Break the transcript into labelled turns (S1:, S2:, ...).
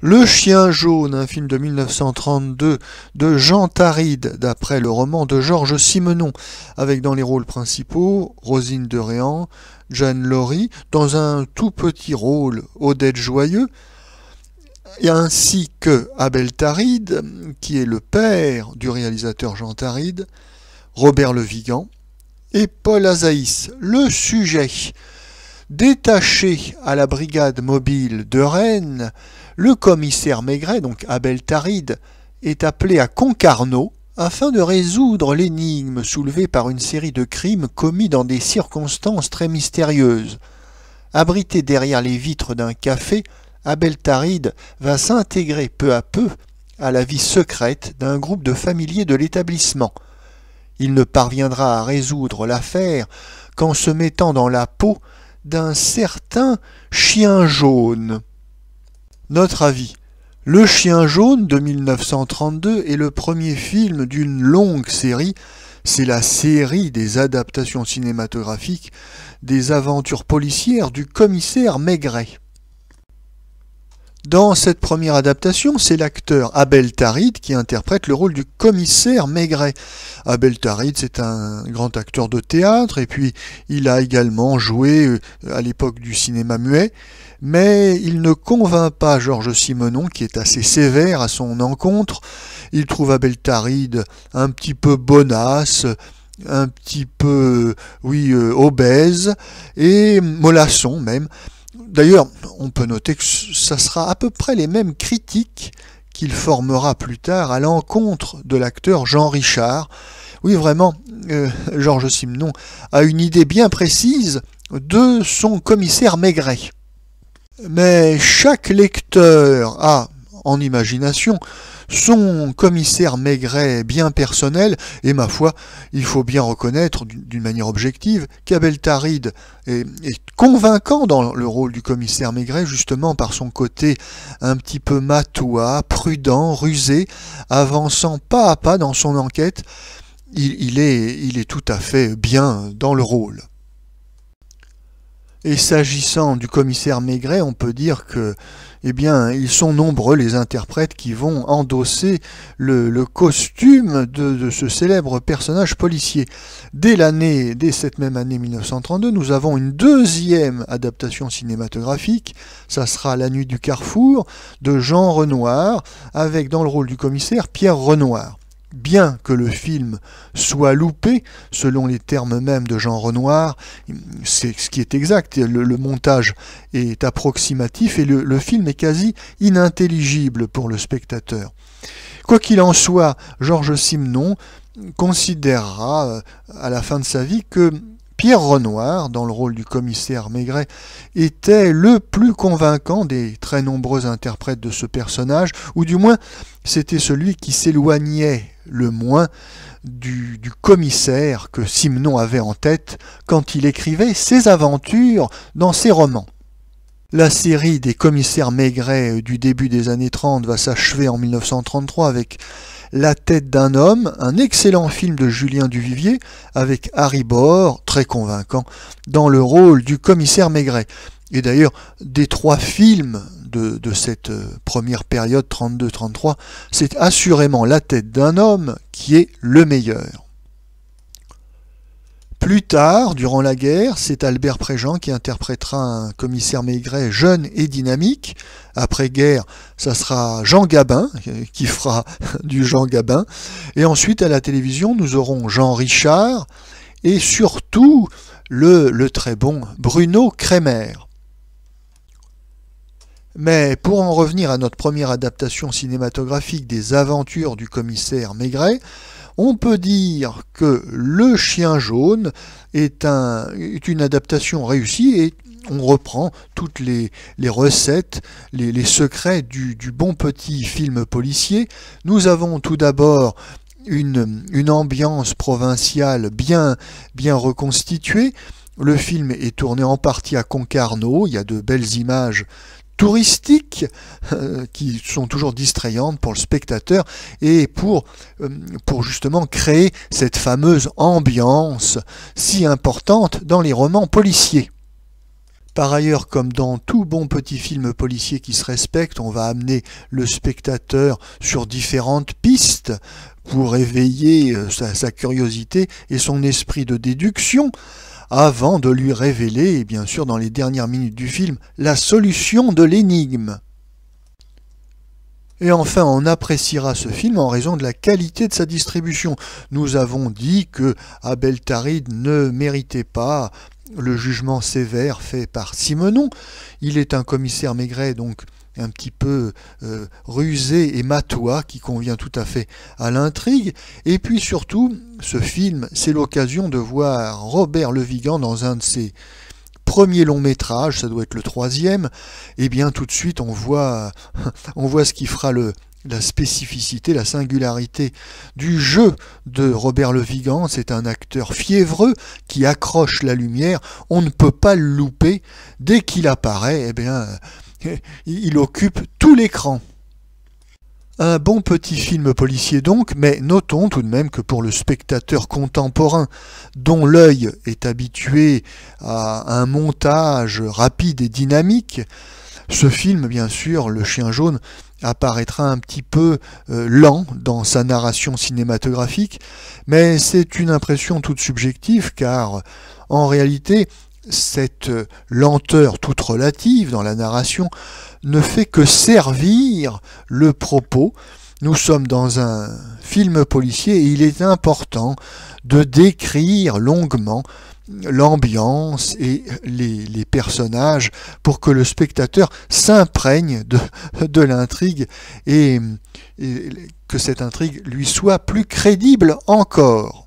S1: Le Chien jaune, un film de 1932 de Jean Taride, d'après le roman de Georges Simenon, avec dans les rôles principaux Rosine de Réan, Jeanne Laurie, dans un tout petit rôle Odette Joyeux, et ainsi que Abel Taride, qui est le père du réalisateur Jean Taride, Robert Le Vigan et Paul Azaïs. Le sujet: détaché à la brigade mobile de Rennes, le commissaire Maigret, donc Abel Taride, est appelé à Concarneau afin de résoudre l'énigme soulevée par une série de crimes commis dans des circonstances très mystérieuses. Abrité derrière les vitres d'un café, Abel Taride va s'intégrer peu à peu à la vie secrète d'un groupe de familiers de l'établissement. Il ne parviendra à résoudre l'affaire qu'en se mettant dans la peau d'un certain Chien jaune. Notre avis: Le Chien jaune de 1932 est le premier film d'une longue série. C'est la série des adaptations cinématographiques des aventures policières du commissaire Maigret. Dans cette première adaptation, c'est l'acteur Abel Taride qui interprète le rôle du commissaire Maigret. Abel Taride, c'est un grand acteur de théâtre, et puis il a également joué à l'époque du cinéma muet, mais il ne convainc pas Georges Simenon, qui est assez sévère à son encontre. Il trouve Abel Taride un petit peu bonasse, un petit peu, obèse, et mollasson même. D'ailleurs, on peut noter que ça sera à peu près les mêmes critiques qu'il formera plus tard à l'encontre de l'acteur Jean Richard. Oui, vraiment, Georges Simenon a une idée bien précise de son commissaire Maigret. Mais chaque lecteur a, en imagination, son commissaire Maigret bien personnel, et ma foi, il faut bien reconnaître d'une manière objective qu'Abel Taride est convaincant dans le rôle du commissaire Maigret, justement par son côté un petit peu matois, prudent, rusé, avançant pas à pas dans son enquête. Il est tout à fait bien dans le rôle. Et s'agissant du commissaire Maigret, on peut dire que, ils sont nombreux les interprètes qui vont endosser le costume de ce célèbre personnage policier. Dès cette même année 1932, nous avons une deuxième adaptation cinématographique. Ça sera La Nuit du Carrefour de Jean Renoir, avec dans le rôle du commissaire Pierre Renoir. Bien que le film soit loupé, selon les termes mêmes de Jean Renoir, c'est ce qui est exact, le montage est approximatif et le film est quasi inintelligible pour le spectateur. Quoi qu'il en soit, Georges Simenon considérera à la fin de sa vie que Pierre Renoir, dans le rôle du commissaire Maigret, était le plus convaincant des très nombreux interprètes de ce personnage, ou du moins c'était celui qui s'éloignait le moins du commissaire que Simenon avait en tête quand il écrivait ses aventures dans ses romans. La série des commissaires Maigret du début des années 30 va s'achever en 1933 avec La tête d'un homme, un excellent film de Julien Duvivier avec Harry Bohr, très convaincant, dans le rôle du commissaire Maigret. Et d'ailleurs, des trois films de cette première période 32-33, c'est assurément La tête d'un homme qui est le meilleur. Plus tard, durant la guerre, c'est Albert Préjean qui interprétera un commissaire Maigret jeune et dynamique. Après-guerre, ça sera Jean Gabin qui fera du Jean Gabin. Et ensuite, à la télévision, nous aurons Jean Richard et surtout le très bon Bruno Kremer. Mais pour en revenir à notre première adaptation cinématographique des aventures du commissaire Maigret, on peut dire que Le Chien jaune est une adaptation réussie et on reprend toutes les recettes, les secrets du bon petit film policier. Nous avons tout d'abord une ambiance provinciale bien reconstituée. Le film est tourné en partie à Concarneau, il y a de belles images touristiques qui sont toujours distrayantes pour le spectateur et pour justement créer cette fameuse ambiance si importante dans les romans policiers. Par ailleurs, comme dans tout bon petit film policier qui se respecte, on va amener le spectateur sur différentes pistes pour éveiller sa curiosité et son esprit de déduction avant de lui révéler, et bien sûr dans les dernières minutes du film, la solution de l'énigme. Et enfin, on appréciera ce film en raison de la qualité de sa distribution. Nous avons dit que Abel Tarid ne méritait pas le jugement sévère fait par Simenon. Il est un commissaire Maigret, donc un petit peu rusé et matois, qui convient tout à fait à l'intrigue. Et puis surtout, ce film, c'est l'occasion de voir Robert Le Vigan dans un de ses premier long métrage, ça doit être le 3e, et bien tout de suite on voit ce qui fera la spécificité, la singularité du jeu de Robert Le Vigan. C'est un acteur fiévreux qui accroche la lumière, on ne peut pas le louper, dès qu'il apparaît, eh bien, il occupe tout l'écran. Un bon petit film policier donc, mais notons tout de même que pour le spectateur contemporain, dont l'œil est habitué à un montage rapide et dynamique, ce film, bien sûr, Le Chien jaune, apparaîtra un petit peu lent dans sa narration cinématographique, mais c'est une impression toute subjective, car en réalité, cette lenteur toute relative dans la narration ne fait que servir le propos. Nous sommes dans un film policier et il est important de décrire longuement l'ambiance et les personnages pour que le spectateur s'imprègne de l'intrigue et que cette intrigue lui soit plus crédible encore.